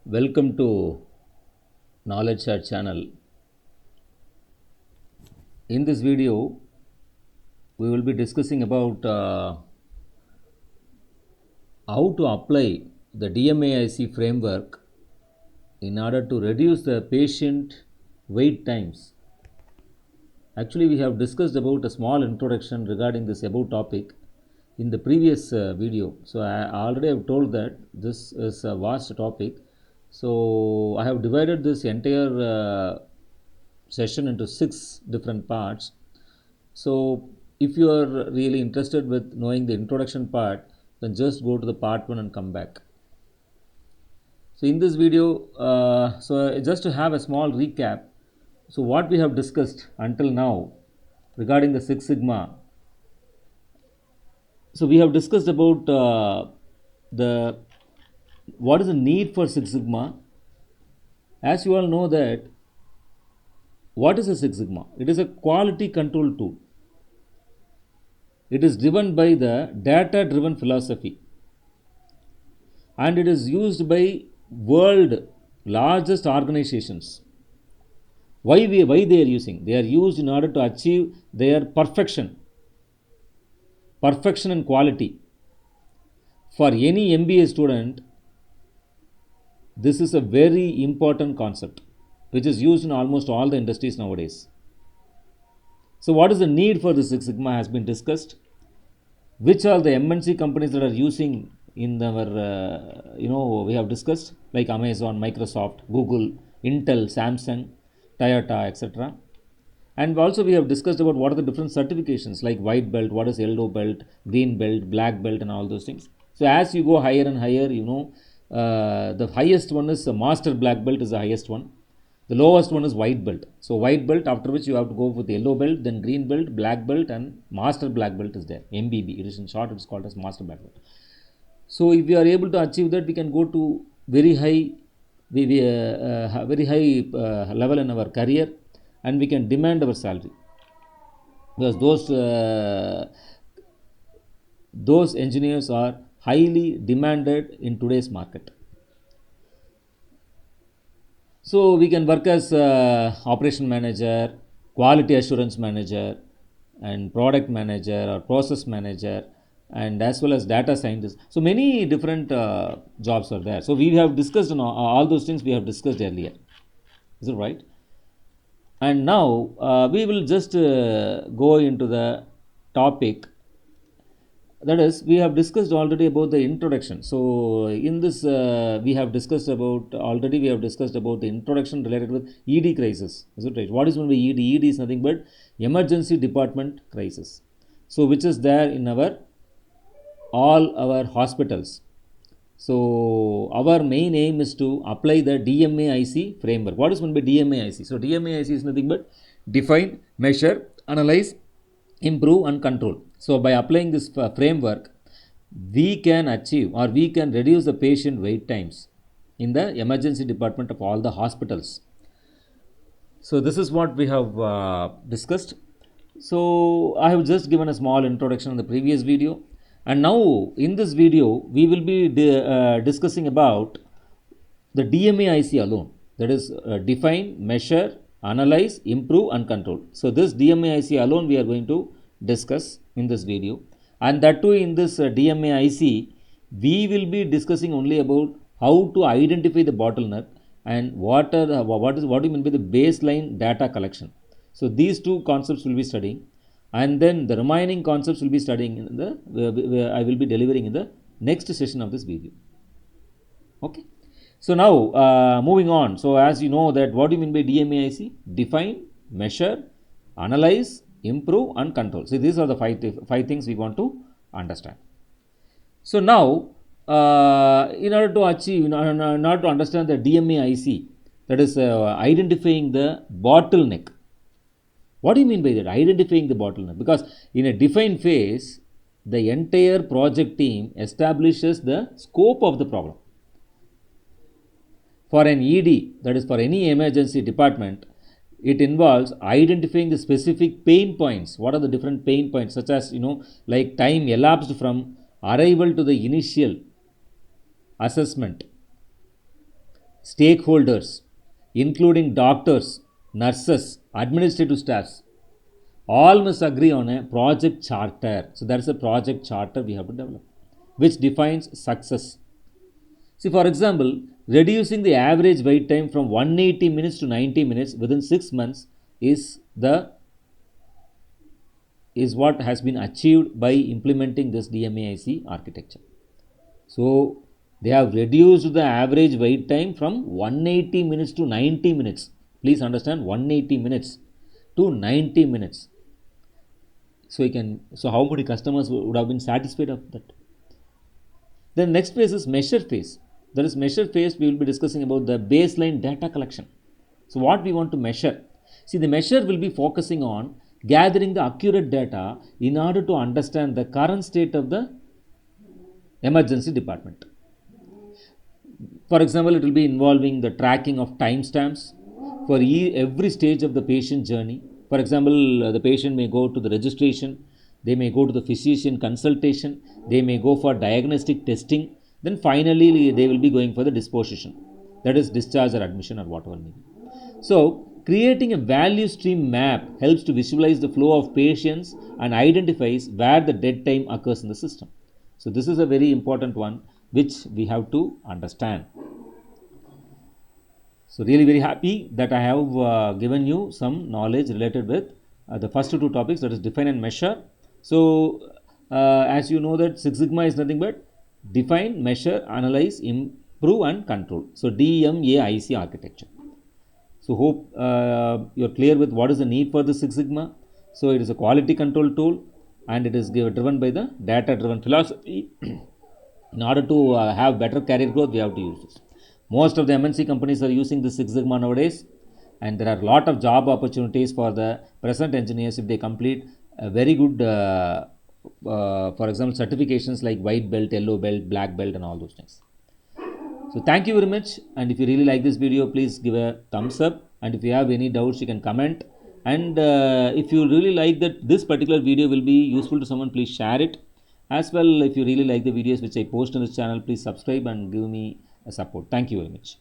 Welcome to Knowledge Share channel. In this video, we will be discussing about how to apply the DMAIC framework in order to reduce the patient wait times. Actually, we have discussed about a small introduction regarding this above topic in the previous video. So I already have told that this is a vast topic. So I have divided this entire session into 6 different parts. So if you are really interested with knowing the introduction part, then just go to the part 1 and come back. So in this video, so just to have a small recap, so what we have discussed until now regarding the Six Sigma. So we have discussed about what is the need for Six Sigma. As you all know that, what is a Six Sigma? It is a quality control tool. It is driven by the data-driven philosophy, and it is used by world largest organizations. Why they are using? They are used in order to achieve their perfection and quality. For any MBA student, this is a very important concept which is used in almost all the industries nowadays. So what is the need for the Six Sigma has been discussed. Which are the MNC companies that are using in our, we have discussed, like Amazon, Microsoft, Google, Intel, Samsung, Toyota, etc. And also we have discussed about what are the different certifications like white belt, what is yellow belt, green belt, black belt and all those things. So as you go higher and higher, the highest one is master black belt is the highest one. The lowest one is white belt. So white belt, after which you have to go with yellow belt, then green belt, black belt and master black belt is there. MBB, it is in short, it is called as master black belt. So if we are able to achieve that, we can go to very high level in our career, and we can demand our salary, because those engineers are highly demanded in today's market. So we can work as operation manager, quality assurance manager, and product manager or process manager, and as well as data scientist. So many different jobs are there. So we have discussed all those things we have discussed earlier. Is it right? And now we will just go into the topic. That is, we have discussed already about the introduction. So in this we have discussed about the introduction related with ED crisis. Is it right? What is meant by ED? ED is nothing but emergency department crisis. So which is there in all our hospitals. So our main aim is to apply the DMAIC framework. What is meant by DMAIC? So DMAIC is nothing but define, measure, analyze, improve and control. So by applying this framework, we can achieve or we can reduce the patient wait times in the emergency department of all the hospitals. So this is what we have discussed. So I have just given a small introduction in the previous video, and now in this video we will be discussing about the DMAIC alone, that is define, measure, analyze, improve and control. So this DMAIC alone we are going to discuss in this video, and that too in this DMAIC we will be discussing only about how to identify the bottleneck and what do you mean by the baseline data collection. So these two concepts will be studying, and then the remaining concepts will be studying in I will be delivering in the next session of this video. Okay. So now moving on. So as you know that what do you mean by DMAIC? Define, measure, analyze, improve and control. So these are the five things we want to understand. So now in order to achieve, in order to understand the DMAIC, that is identifying the bottleneck. What do you mean by that? Identifying the bottleneck. Because in a defined phase, the entire project team establishes the scope of the problem. For an ED, that is for any emergency department, it involves identifying the specific pain points. What are the different pain points, such as like time elapsed from arrival to the initial assessment, stakeholders, including doctors, nurses, administrative staffs, all must agree on a project charter. So that's a project charter we have to develop, which defines success. See, for example, reducing the average wait time from 180 minutes to 90 minutes within 6 months is what has been achieved by implementing this DMAIC architecture. So they have reduced the average wait time from 180 minutes to 90 minutes. Please understand, 180 minutes to 90 minutes. So how many customers would have been satisfied of that? The next phase is measure phase. There is measure phase. We will be discussing about the baseline data collection. So what we want to measure? See, the measure will be focusing on gathering the accurate data in order to understand the current state of the emergency department. For example, it will be involving the tracking of timestamps for every stage of the patient journey. For example, the patient may go to the registration, they may go to the physician consultation, they may go for diagnostic testing, then finally they will be going for the disposition, that is discharge or admission or whatever may be. So creating a value stream map helps to visualize the flow of patients and identifies where the dead time occurs in the system. So this is a very important one which we have to understand. So really very happy that I have given you some knowledge related with the first two topics, that is define and measure. So as you know that Six Sigma is nothing but define, measure, analyze, improve and control. So DMAIC architecture. So hope you're clear with what is the need for the Six Sigma. So it is a quality control tool and it is driven by the data driven philosophy. In order to have better career growth, we have to use this. Most of the MNC companies are using the Six Sigma nowadays, and there are a lot of job opportunities for the present engineers if they complete a very good, for example, certifications like white belt, yellow belt, black belt and all those things. So thank you very much, and if you really like this video, please give a thumbs up, and if you have any doubts, you can comment, and if you really like that this particular video will be useful to someone, please share it. As well, if you really like the videos which I post on this channel, please subscribe and give me a support. Thank you very much.